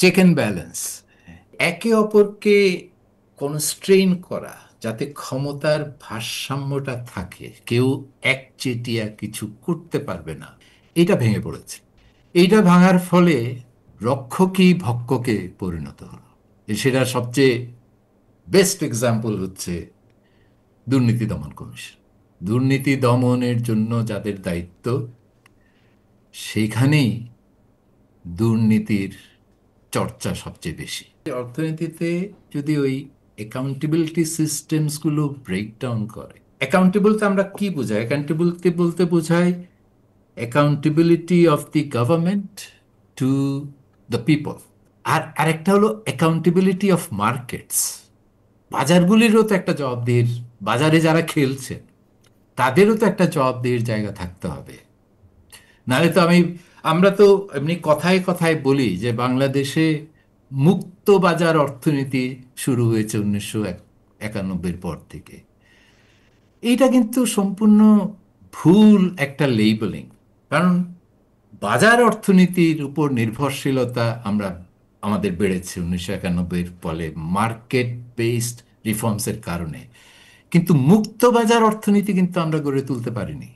Check and balance, একে অপরকে constrain করা, যাতে ক্ষমতার ভারসাম্যটা থাকে, কেউ একচেটিয়া কিছু করতে পারবে না, এটা ভেঙে পড়েছে। এইটা ভাঙার ফলে রক্ষকই ভক্ষকে পরিণত হলো। সেটা সবচেয়ে বেস্ট এক্সাম্পল হচ্ছে দুর্নীতি দমন কমিশন। দুর্নীতি দমনের জন্য যাদের দায়িত্ব, সেইখানেই দুর্নীতির চর্চা সবচেয়ে বেশি। অর্থনীতিতে যদি ওই অ্যাকাউন্টেবিলিটি সিস্টেমসগুলো ব্রেকডাউন করে, অ্যাকাউন্টেবলতে আমরা কি বোঝাই? অ্যাকাউন্টেবিলিটি বলতে বোঝায় accountability of the government to the people. আর আরেকটা হলো অ্যাকাউন্টেবিলিটি অফ মার্কেটস। বাজারগুলিরও তো একটা জবাবদিহির, বাজারে যারা খেলছে তাদেরও তো একটা জবাবদিহির জায়গা থাকতে হবে। নাহলে তো আমরা তো এমনি কথায় কথায় বলি যে বাংলাদেশে মুক্ত বাজার অর্থনীতি শুরু হয়েছে 1991 পর থেকে। এইটা কিন্তু সম্পূর্ণ ভুল একটা লেবেলিং। কারণ বাজার অর্থনীতির উপর নির্ভরশীলতা আমাদের বেড়েছে 1991 ফলে, মার্কেট বেসড রিফর্মসের কারণে। কিন্তু মুক্ত বাজার অর্থনীতি কিন্তু আমরা গড়ে তুলতে পারিনি।